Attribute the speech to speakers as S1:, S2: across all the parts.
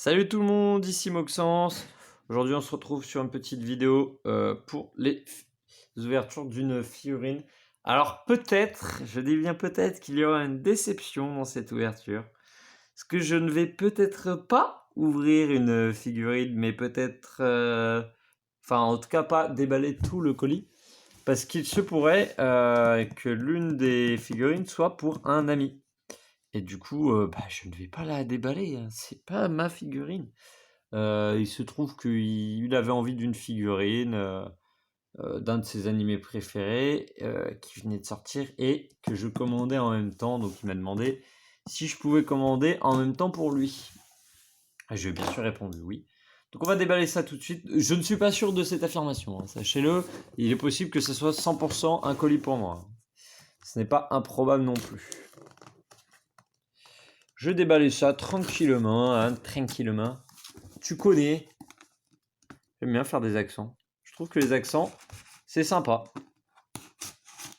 S1: Salut tout le monde, ici Moxens. Aujourd'hui on se retrouve sur une petite vidéo pour les ouvertures d'une figurine. Alors peut-être, je dis bien peut-être qu'il y aura une déception dans cette ouverture. Parce que je ne vais peut-être pas ouvrir une figurine, mais peut-être... Enfin en tout cas pas déballer tout le colis. Parce qu'il se pourrait que l'une des figurines soit pour un ami. Et du coup, je ne vais pas la déballer, hein, c'est pas ma figurine. Il se trouve qu'il avait envie d'une figurine, d'un de ses animés préférés, qui venait de sortir et que je commandais en même temps. Donc il m'a demandé si je pouvais commander en même temps pour lui. Je lui ai bien sûr répondu oui. Donc on va déballer ça tout de suite. Je ne suis pas sûr de cette affirmation, hein, sachez-le. Il est possible que ce soit 100% un colis pour moi. Ce n'est pas improbable non plus. Je déballais ça tranquillement, hein, tranquillement. Tu connais. J'aime bien faire des accents. Je trouve que les accents, c'est sympa.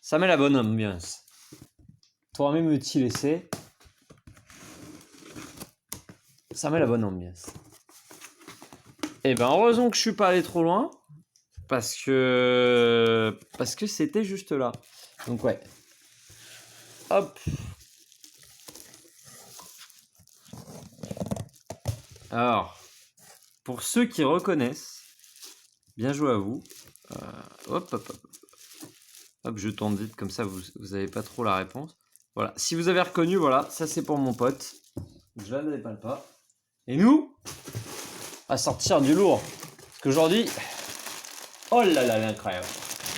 S1: Ça met la bonne ambiance. Toi-même me t'y laisser. Ça met la bonne ambiance. Et ben heureusement que je suis pas allé trop loin. Parce que c'était juste là. Donc ouais. Hop. Alors, pour ceux qui reconnaissent, bien joué à vous. Hop, hop, hop. Hop, je tourne vite, comme ça vous n'avez pas trop la réponse. Voilà, si vous avez reconnu, voilà, ça c'est pour mon pote. Je la déballe pas. Et nous, à sortir du lourd. Parce qu'aujourd'hui, oh là là, incroyable.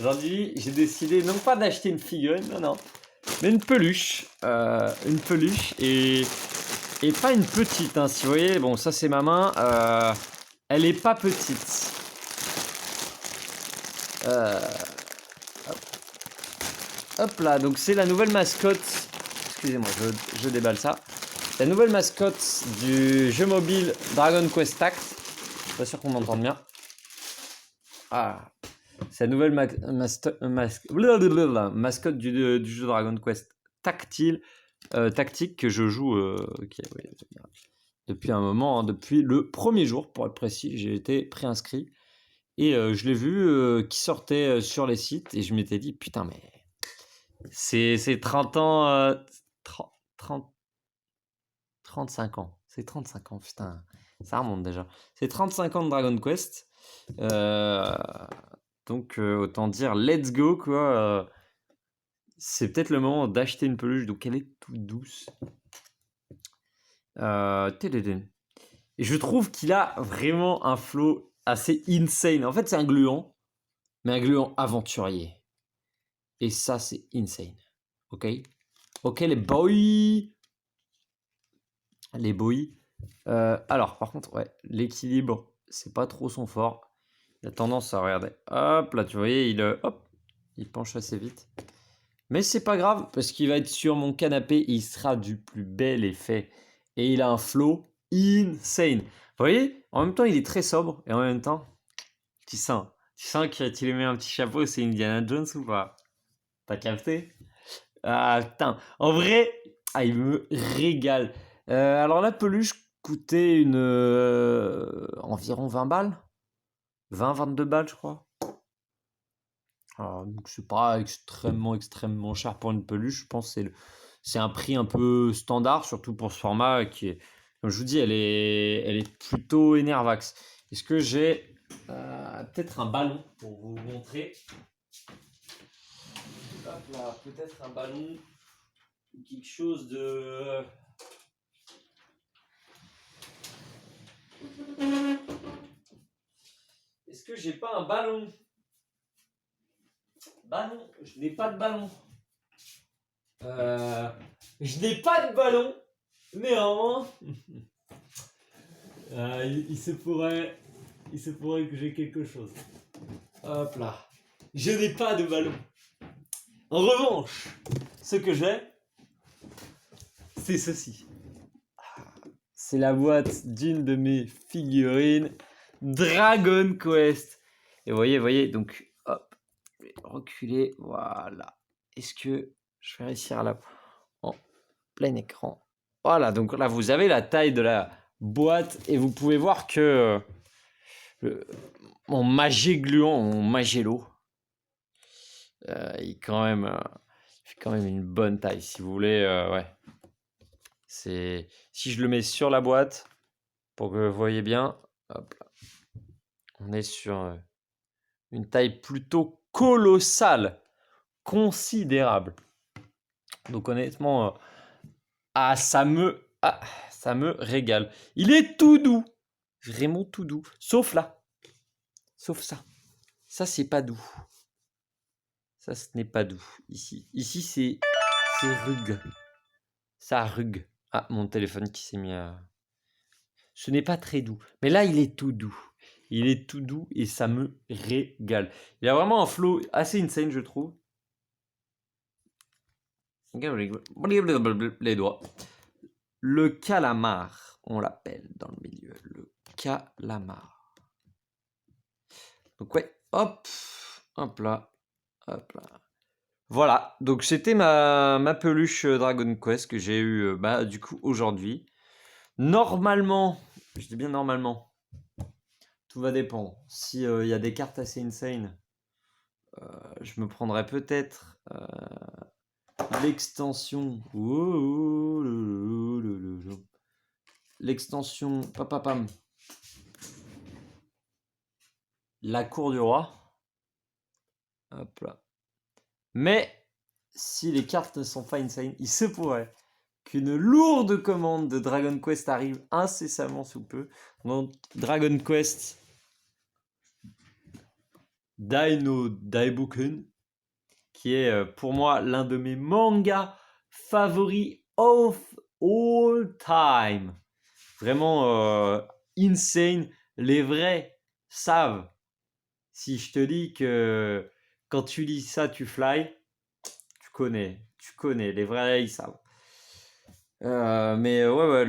S1: Aujourd'hui, j'ai décidé non pas d'acheter une figurine, non, mais une peluche. Une peluche et pas une petite, hein. Si vous voyez, bon, ça c'est ma main. Elle est pas petite. Hop. Hop là, donc c'est la nouvelle mascotte. Excusez-moi, je déballe ça. La nouvelle mascotte du jeu mobile Dragon Quest Tact. Pas sûr qu'on m'entende bien. Ah, c'est la nouvelle mascotte du jeu Dragon Quest tactique que je joue depuis un moment, hein, depuis le premier jour pour être précis. J'ai été préinscrit et je l'ai vu qui sortait sur les sites et je m'étais dit putain mais c'est 30 ans, 30, 35 ans. C'est 35 ans, putain. Ça remonte déjà. C'est 35 ans de Dragon Quest. Donc, autant dire, let's go, quoi. C'est peut-être le moment d'acheter une peluche. Donc, elle est toute douce. Et je trouve qu'il a vraiment un flow assez insane. En fait, c'est un gluant, mais un gluant aventurier. Et ça, c'est insane. Ok? Ok, les boys. Les boys. Alors, par contre, ouais, l'équilibre, c'est pas trop son fort. Il a tendance à regarder. Hop, là, tu voyais, il penche assez vite. Mais c'est pas grave, parce qu'il va être sur mon canapé et il sera du plus bel effet. Et il a un flow insane. Vous voyez, en même temps, il est très sobre. Et en même temps, tu sens qu'il lui met un petit chapeau, c'est Indiana Jones ou pas? T'as capté? Ah, putain. En vrai, il me régale. Alors, la peluche coûtait environ 20 balles. 20-22 balles, je crois. Donc c'est pas extrêmement cher pour une peluche. Je pense que c'est un prix un peu standard, surtout pour ce format qui est, comme je vous dis, elle est plutôt énervax. Est-ce que j'ai peut-être un ballon pour vous montrer? Hop là, peut-être un ballon ou quelque chose de... Est-ce que j'ai pas un ballon? Ballon, je n'ai pas de ballon. Je n'ai pas de ballon. Néanmoins, il se pourrait que j'ai quelque chose. Hop là. Je n'ai pas de ballon. En revanche, ce que j'ai, c'est ceci. C'est la boîte d'une de mes figurines Dragon Quest. Et voyez, donc, hop, je vais reculer, voilà. Est-ce que je vais réussir à la en plein écran? Voilà, donc là, vous avez la taille de boîte. Et vous pouvez voir que mon Magégluant, mon Magélo, il fait quand même une bonne taille. Si vous voulez, ouais. Si je le mets sur la boîte, pour que vous voyez bien, hop là. On est sur une taille plutôt colossale, considérable. Donc honnêtement, ça me régale. Il est tout doux, vraiment tout doux, sauf là, sauf ça. Ça c'est pas doux. Ça ce n'est pas doux. Ici c'est rugue. Ça rugue. Ah, mon téléphone qui s'est mis à... Ce n'est pas très doux. Mais là, il est tout doux. Il est tout doux et ça me régale. Il a vraiment un flow assez insane, je trouve. Les doigts. Le calamar, on l'appelle dans le milieu. Le calamar. Donc ouais, hop là, hop là. Voilà, donc c'était ma peluche Dragon Quest que j'ai eu du coup aujourd'hui. Normalement, je dis bien normalement, tout va dépendre. Si y a des cartes assez insane, je me prendrais peut-être l'extension. L'extension papapam. La cour du roi. Hop là. Mais si les cartes ne sont pas insane, il se pourrait qu'une lourde commande de Dragon Quest arrive incessamment sous peu. Donc Dragon Quest Dai no Daiboken, qui est pour moi l'un de mes mangas favoris of all time. Vraiment insane. Les vrais savent. Si je te dis que quand tu lis ça, tu fly, tu connais. Les vrais, ils savent. Mais ouais,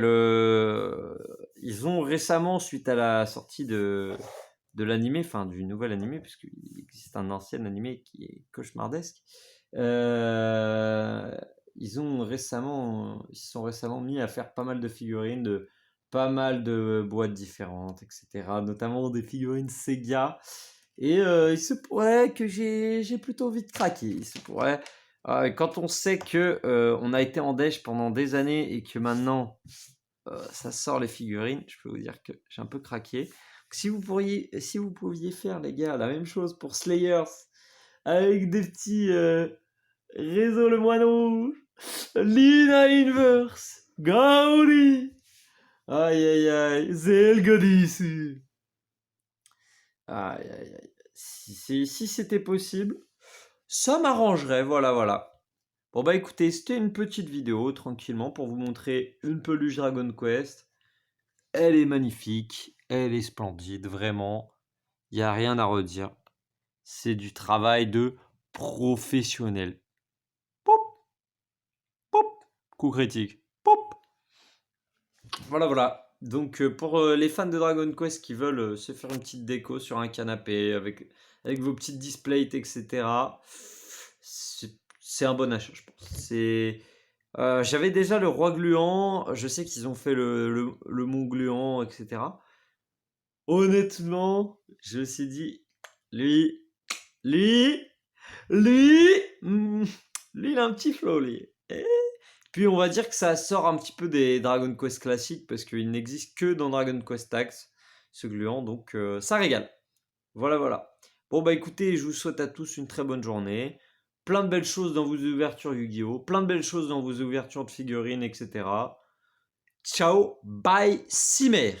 S1: ils ont récemment, suite à la sortie de l'animé, enfin du nouvel animé, puisqu'il existe un ancien animé qui est cauchemardesque, ils se sont récemment mis à faire pas mal de figurines de pas mal de boîtes différentes, etc. Notamment des figurines Sega. Et il se pourrait que j'ai plutôt vite craqué. Il se pourrait. Quand on sait que on a été en dèche pendant des années et que maintenant ça sort les figurines, je peux vous dire que j'ai un peu craqué. Si vous pouviez faire, les gars, la même chose pour Slayers avec des petits Réseau le Moine Rouge, Lina Inverse, Gauri, aïe aïe aïe, Zelgodis. Aïe aïe aïe. Si c'était possible, ça m'arrangerait, voilà. Bon bah écoutez, c'était une petite vidéo tranquillement pour vous montrer une peluche Dragon Quest. Elle est magnifique, elle est splendide, vraiment. Il n'y a rien à redire. C'est du travail de professionnel. Pop, pop, coup critique. Pop. Voilà. Donc pour les fans de Dragon Quest qui veulent se faire une petite déco sur un canapé avec vos petites displays, etc. C'est un bon achat, je pense. J'avais déjà le roi gluant, je sais qu'ils ont fait le mont gluant, etc. Honnêtement, je me suis dit, lui, lui, il a un petit flow, lui. Puis on va dire que ça sort un petit peu des Dragon Quest classiques parce qu'il n'existe que dans Dragon Quest Tax, ce gluant, donc ça régale. Voilà. Bon bah écoutez, je vous souhaite à tous une très bonne journée. Plein de belles choses dans vos ouvertures Yu-Gi-Oh! Plein de belles choses dans vos ouvertures de figurines, etc. Ciao, bye, Cimer!